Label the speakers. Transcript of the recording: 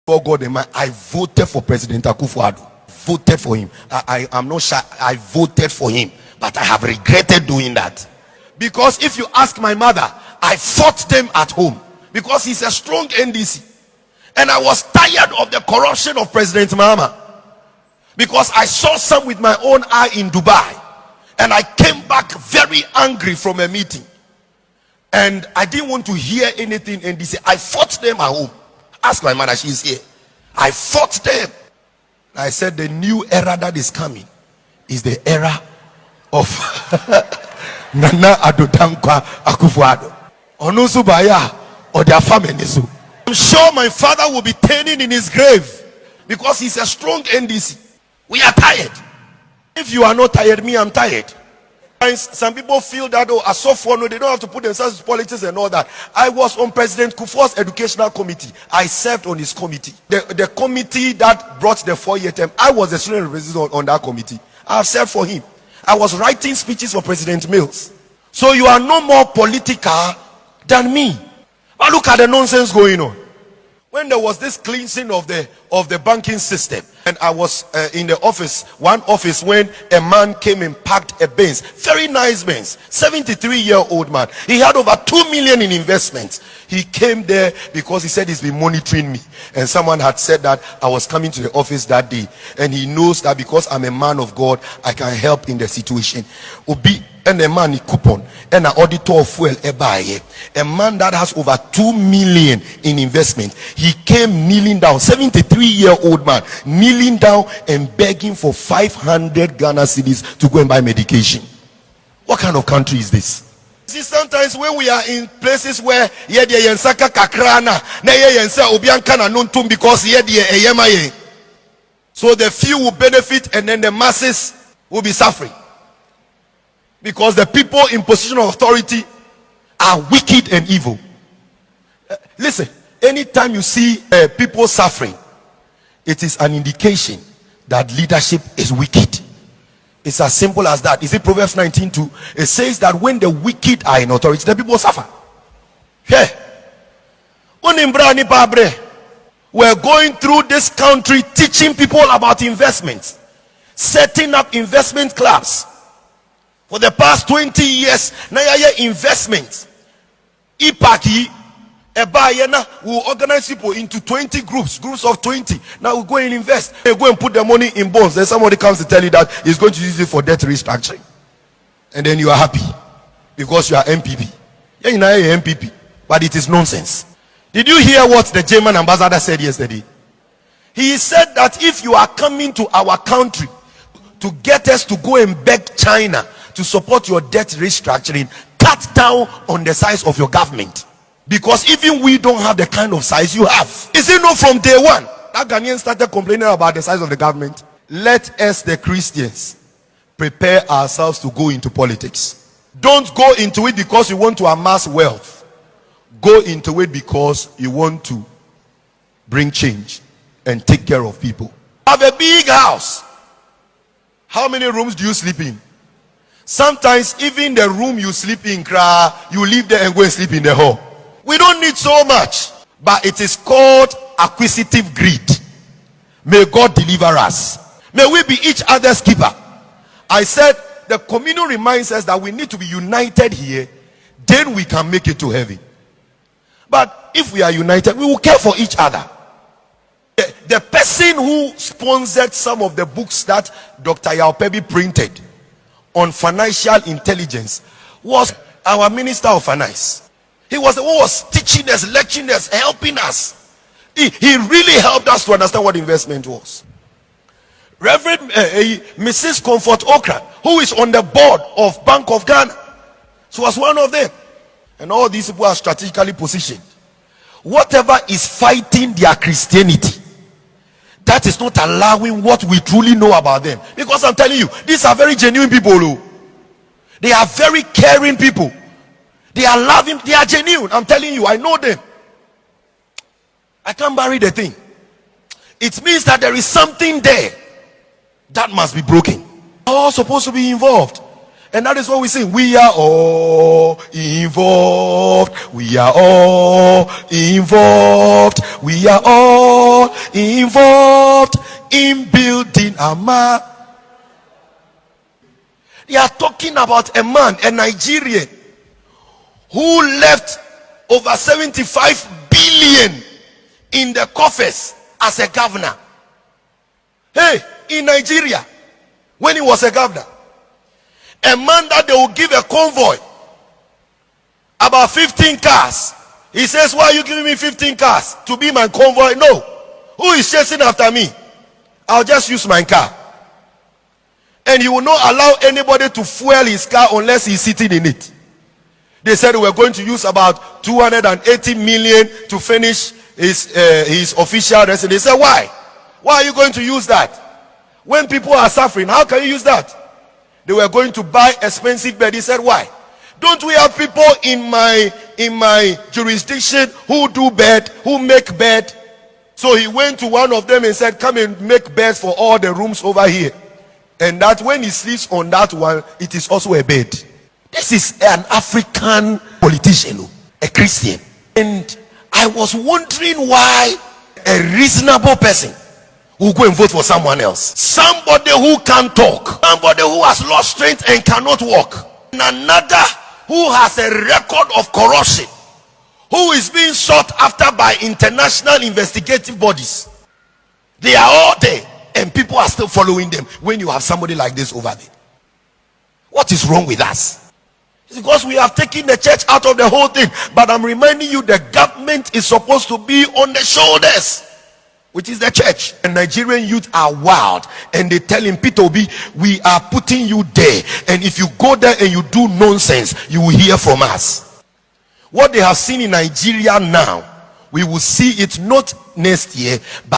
Speaker 1: For God and man, I voted for President Akufo-Addo. Voted for him. I'm not sure I voted for him, but I have regretted doing that. Because if you ask my mother, I fought them at home because he's a strong NDC. And I was tired of the corruption of President Mahama because I saw some with my own eye in Dubai. And I came back very angry from a meeting. And I didn't want to hear anything NDC. I fought them at home. Ask my mother, she's here. I fought them. I said the new era that is coming is the era of Nana Addo Akufo-Addo. Onusu baya or their family. I'm sure my father will be turning in his grave because he's a strong NDC. We are tired. If you are not tired, me, I'm tired. Some people feel that, oh, as software, no, they don't have to put themselves in politics and all that. I was on President Kufuor's educational committee. I served on his committee. The committee that brought the 4-year term, I was the student representative on that committee. I have served for him. I was writing speeches for President Mills. So you are no more political than me. But look at the nonsense going on. When there was this cleansing of the banking system, and I was in the office, one office, when a man came and packed a Benz, very nice Benz, 73-year-old man. He had over 2 million in investments. He came there because he said he's been monitoring me, and someone had said that I was coming to the office that day, and he knows that because I'm a man of God, I can help in the situation. Obi and a man coupon and an auditor of fuel a man that has over 2 million in investment. He came kneeling down, 73-year-old man kneeling down and begging for 500 Ghana cedis to go and buy medication. What kind of country is this? See, sometimes when we are in places where because so the few will benefit and then the masses will be suffering. Because the people in position of authority are wicked and evil. Listen, anytime you see people suffering, it is an indication that leadership is wicked. It's as simple as that. Is it Proverbs 19:2? It says that when the wicked are in authority, the people suffer. Yeah. We're going through this country teaching people about investments, setting up investment clubs. For the past 20 years, investment. IPACI, will organize people into 20 groups of 20. Now we go and invest. They go and put the money in bonds. Then somebody comes to tell you that he's going to use it for debt restructuring. And then you are happy because you are MPP. Yeah, you know you're MPP, but it is nonsense. Did you hear what the German ambassador said yesterday? He said that if you are coming to our country to get us to go and beg China to support your debt restructuring, cut down on the size of your government, because even we don't have the kind of size you have. Is it not from day one that Ghanaians started complaining about the size of the government? Let us, the Christians, prepare ourselves to go into politics. Don't go into it because you want to amass wealth. Go into it because you want to bring change and take care of people. Have a big house. How many rooms do you sleep in? Sometimes even the room you sleep in, you leave there and go and sleep in the hall. We don't need so much, but it is called acquisitive greed. May God deliver us. May we be each other's keeper. I said the communion reminds us that we need to be united here, then we can make it to heaven. But if we are united, we will care for each other. The person who sponsored some of the books that Dr. Yaupebi printed on financial intelligence was our Minister of Finance. He was the one who was teaching us, lecturing us, helping us. He really helped us to understand what investment was. Reverend Mrs. Comfort Okra, who is on the board of Bank of Ghana, she was one of them. And all these people are strategically positioned. Whatever is fighting their Christianity, that is not allowing what we truly know about them. Because I'm telling you, these are very genuine people. They are very caring people. They are loving, they are genuine. I'm telling you, I know them. I can't bury the thing. It means that there is something there that must be broken. We're all supposed to be involved. And that is what we say. We are all involved. We are all involved. We are all involved in building a man. They are talking about a man, a Nigerian, who left over 75 billion in the coffers as a governor. Hey, in Nigeria, when he was a governor, a man that they will give a convoy about 15 cars. He says, why are you giving me 15 cars to be my convoy? No. Who is chasing after me? I'll just use my car. And he will not allow anybody to fuel his car unless he's sitting in it. They said we're going to use about 280 million to finish his official residence. They said, why? Why are you going to use that? When people are suffering, how can you use that? They were going to buy expensive bed. He said, why? Don't we have people in my jurisdiction who do bed, who make bed? So he went to one of them and said, come and make beds for all the rooms over here. And that when he sleeps on that one, it is also a bed. This is an African politician, a Christian. And I was wondering why a reasonable person will go and vote for someone else. Somebody who can't talk, somebody who has lost strength and cannot walk, and another who has a record of corruption, who is being sought after by international investigative bodies. They are all there and people are still following them. When you have somebody like this over there, what is wrong with us? It's because we have taken the church out of the whole thing. But I'm reminding you, the government is supposed to be on the shoulders, which is the church. And Nigerian youth are wild, and they tell him, Peter Obi, we are putting you there, and if you go there and you do nonsense, you will hear from us. What they have seen in Nigeria now, we will see it not next year but